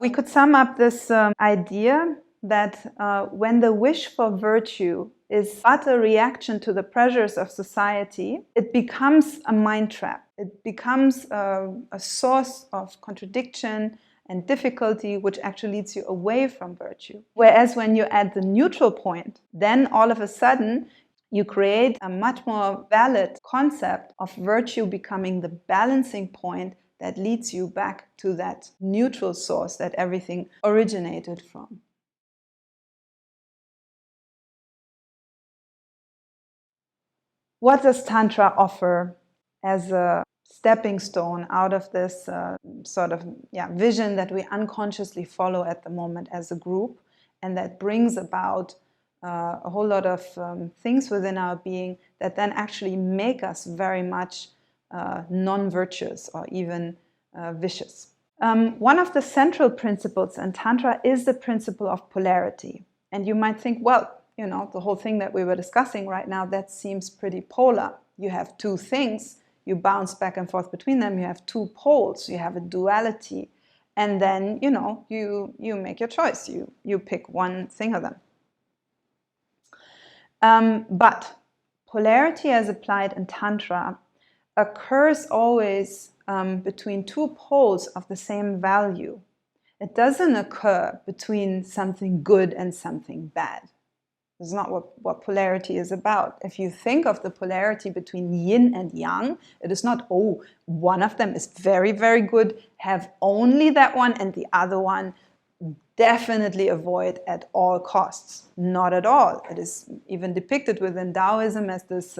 We could sum up this idea that when the wish for virtue is but a reaction to the pressures of society, it becomes a mind trap. It becomes a source of contradiction and difficulty, which actually leads you away from virtue. Whereas when you add the neutral point, then all of a sudden you create a much more valid concept of virtue becoming the balancing point that leads you back to that neutral source that everything originated from. What does Tantra offer as a stepping stone out of this vision that we unconsciously follow at the moment as a group, and that brings about a whole lot of things within our being that then actually make us very much non-virtuous or even vicious. One of the central principles in Tantra is the principle of polarity. And you might think, well, you know, the whole thing that we were discussing right now, that seems pretty polar. You have two things, you bounce back and forth between them, you have two poles, you have a duality, and then, you know, you make your choice, you pick one thing of them. But polarity as applied in Tantra occurs always between two poles of the same value. It doesn't occur between something good and something bad. It's not what polarity is about. If you think of the polarity between yin and yang, it is not, oh, one of them is very, very good, have only that one, and the other one definitely avoid at all costs. Not at all. It is even depicted within Taoism as this,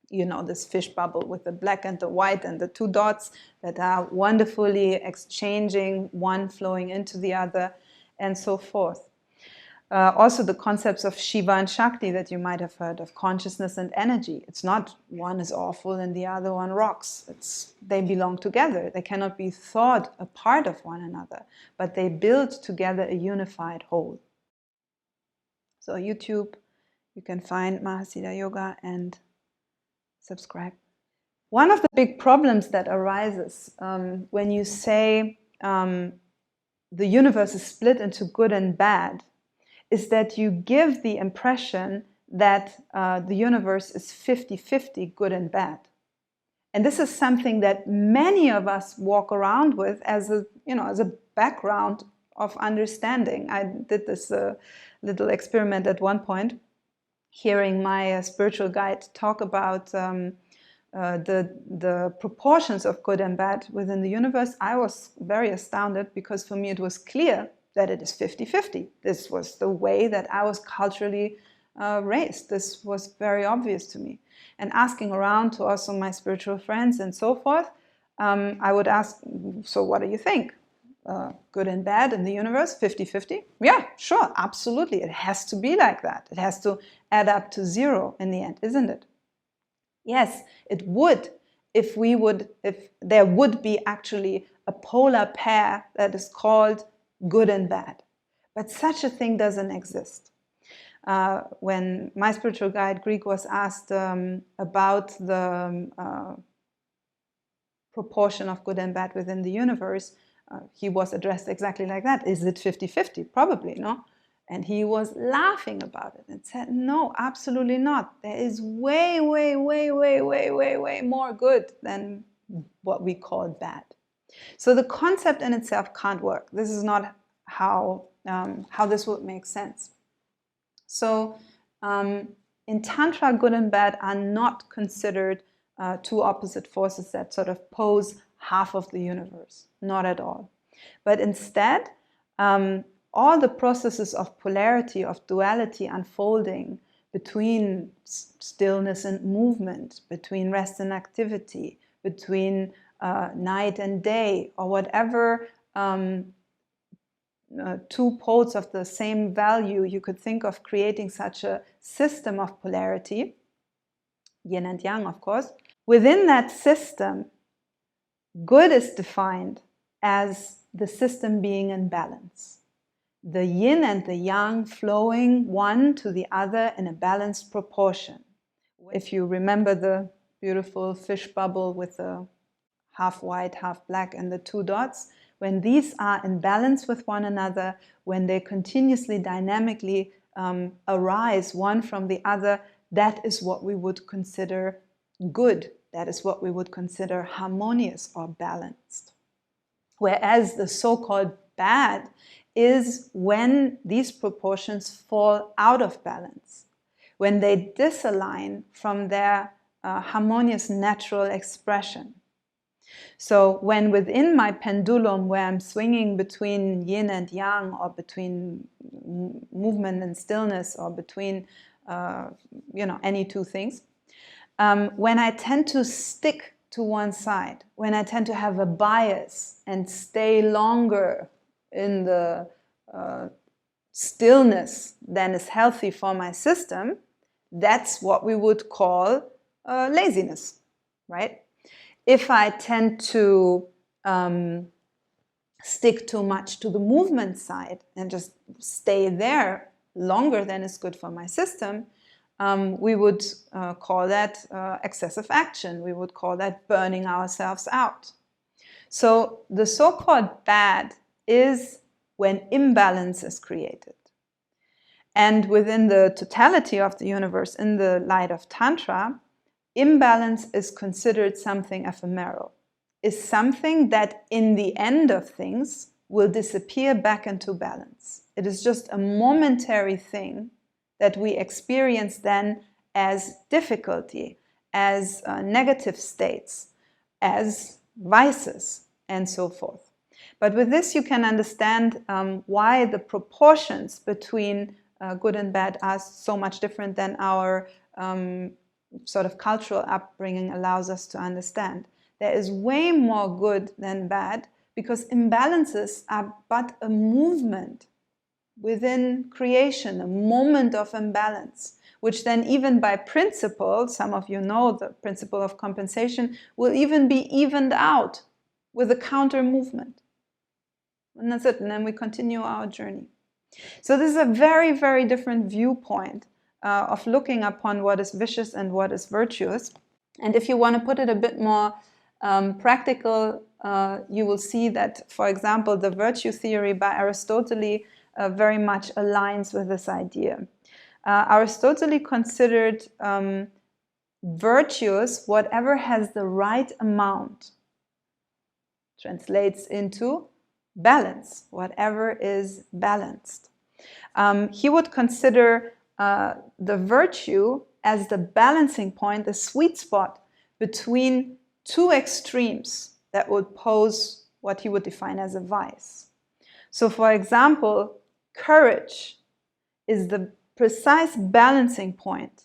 this fish bubble with the black and the white and the two dots that are wonderfully exchanging, one flowing into the other, and so forth. Also the concepts of Shiva and Shakti that you might have heard of, consciousness and energy. It's not one is awful and the other one rocks. They belong together. They cannot be thought apart of one another, but they build together a unified whole. So YouTube, you can find Mahasiddha Yoga and subscribe. One of the big problems that arises when you say the universe is split into good and bad is that you give the impression that the universe is 50-50 good and bad. And this is something that many of us walk around with as a background of understanding. I did this little experiment at one point, hearing my spiritual guide talk about the proportions of good and bad within the universe. I was very astounded because for me it was clear that it is 50-50. This was the way that I was culturally raised. This was very obvious to me. And asking around to also my spiritual friends and so forth, I would ask, so what do you think? Good and bad in the universe, 50-50? Yeah, sure, absolutely. It has to be like that. It has to add up to zero in the end, isn't it? Yes, it would if there would be actually a polar pair that is called good and bad. But such a thing doesn't exist. When my spiritual guide Greek was asked about the proportion of good and bad within the universe, he was addressed exactly like that. Is it 50-50? Probably, no? And he was laughing about it and said, no, absolutely not. There is way, way, way, way, way, way, way more good than what we call bad. So the concept in itself can't work. This is not how this would make sense. So in Tantra, good and bad are not considered two opposite forces that sort of pose half of the universe. Not at all. But instead, all the processes of polarity, of duality unfolding between stillness and movement, between rest and activity, between night and day, or whatever two poles of the same value, you could think of creating such a system of polarity, yin and yang, of course. Within that system, good is defined as the system being in balance. The yin and the yang flowing one to the other in a balanced proportion. If you remember the beautiful fish bubble with the half white, half black and the two dots, when these are in balance with one another, when they continuously dynamically arise one from the other, that is what we would consider good. That is what we would consider harmonious or balanced. Whereas the so-called bad is when these proportions fall out of balance, when they disalign from their harmonious natural expression. So when within my pendulum, where I'm swinging between yin and yang, or between movement and stillness, or between any two things, when I tend to stick to one side, when I tend to have a bias and stay longer in the stillness than is healthy for my system, that's what we would call laziness, right? If I tend to stick too much to the movement side and just stay there longer than is good for my system, we would call that excessive action. We would call that burning ourselves out. So the so-called bad is when imbalance is created. And within the totality of the universe, in the light of Tantra, imbalance is considered something ephemeral, is something that in the end of things will disappear back into balance. It is just a momentary thing that we experience then as difficulty, as negative states, as vices, and so forth. But with this you can understand why the proportions between good and bad are so much different than our sort of cultural upbringing allows us to understand. There is way more good than bad, because imbalances are but a movement within creation, a moment of imbalance, which then even by principle, some of you know the principle of compensation, will even be evened out with a counter movement. And that's it, and then we continue our journey. So this is a very, very different viewpoint of looking upon what is vicious and what is virtuous. And if you want to put it a bit more practical, you will see that, for example, the virtue theory by Aristotle very much aligns with this idea. Aristotle considered virtuous whatever has the right amount. Translates into balance, whatever is balanced. He would consider the virtue as the balancing point, the sweet spot between two extremes that would pose what he would define as a vice. So, for example, courage is the precise balancing point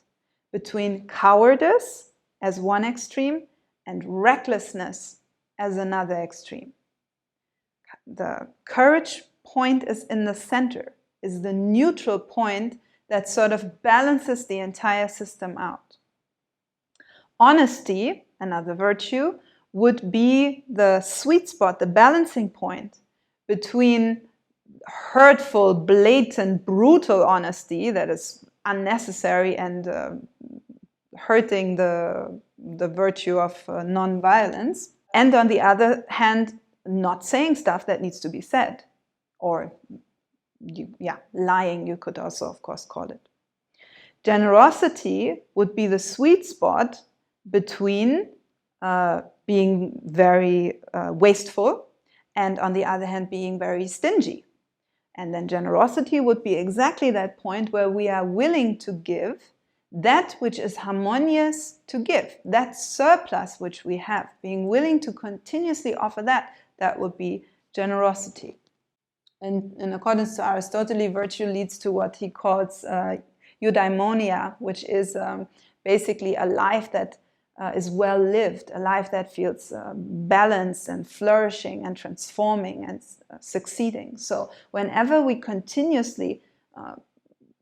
between cowardice as one extreme and recklessness as another extreme. The courage point is in the center, is the neutral point that sort of balances the entire system out. Honesty, another virtue, would be the sweet spot, the balancing point between hurtful, blatant, brutal honesty that is unnecessary and hurting the virtue of non-violence, and on the other hand, not saying stuff that needs to be said, or lying, you could also, of course, call it. Generosity would be the sweet spot between being very wasteful and, on the other hand, being very stingy. And then generosity would be exactly that point where we are willing to give that which is harmonious to give, that surplus which we have, being willing to continuously offer that would be generosity. And in accordance to Aristotle, virtue leads to what he calls eudaimonia, which is basically a life that is well lived, a life that feels balanced and flourishing and transforming and succeeding. So whenever we continuously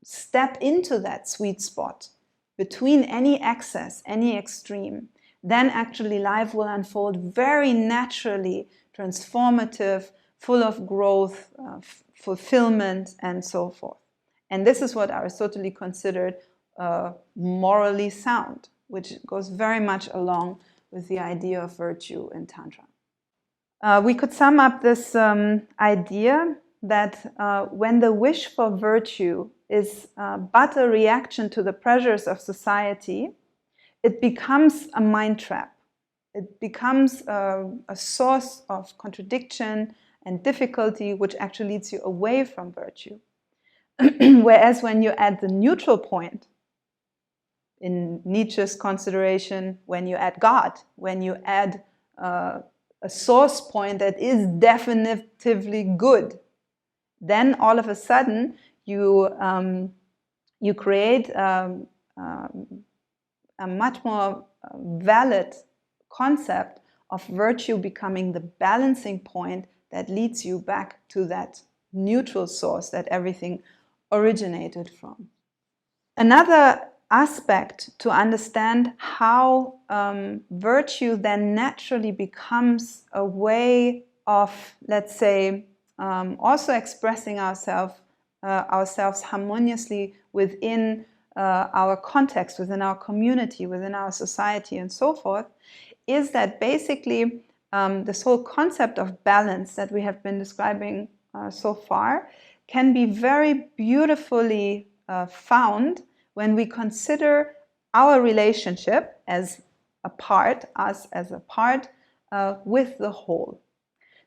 step into that sweet spot between any excess, any extreme, then actually life will unfold very naturally, transformative, full of growth, fulfillment, and so forth. And this is what Aristotle considered morally sound, which goes very much along with the idea of virtue in Tantra. We could sum up this idea that when the wish for virtue is but a reaction to the pressures of society, it becomes a mind trap. It becomes a source of contradiction and difficulty, which actually leads you away from virtue. Whereas when you add the neutral point, in Nietzsche's consideration, when you add God, when you add a source point that is definitively good, then all of a sudden you create a much more valid concept of virtue becoming the balancing point that leads you back to that neutral source that everything originated from. Another aspect to understand how virtue then naturally becomes a way of, let's say, also expressing ourselves harmoniously within our context, within our community, within our society, and so forth, is that basically this whole concept of balance that we have been describing so far can be very beautifully found when we consider our relationship as a part, us as a part, with the whole.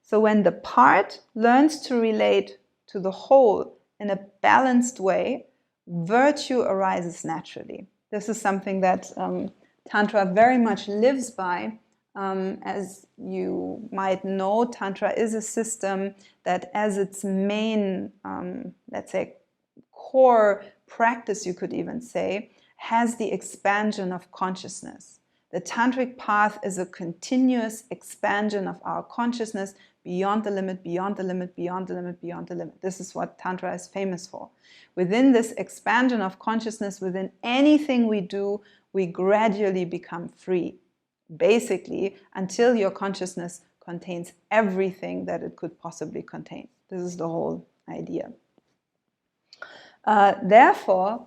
So when the part learns to relate to the whole in a balanced way, virtue arises naturally. This is something that Tantra very much lives by. As you might know, Tantra is a system that as its main, let's say, core practice, you could even say, has the expansion of consciousness. The Tantric path is a continuous expansion of our consciousness beyond the limit, beyond the limit, beyond the limit, beyond the limit. This is what Tantra is famous for. Within this expansion of consciousness, within anything we do, we gradually become free. Basically, until your consciousness contains everything that it could possibly contain. This is the whole idea. Therefore,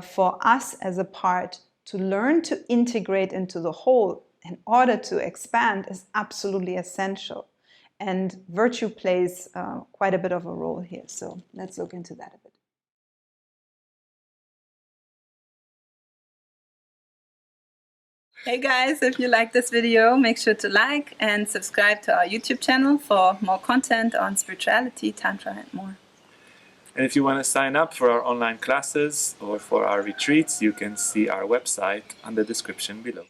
for us as a part to learn to integrate into the whole in order to expand is absolutely essential. And virtue plays quite a bit of a role here. So let's look into that a bit. Hey guys, if you like this video, make sure to like and subscribe to our YouTube channel for more content on spirituality, Tantra, and more. And if you want to sign up for our online classes or for our retreats, you can see our website on the description below.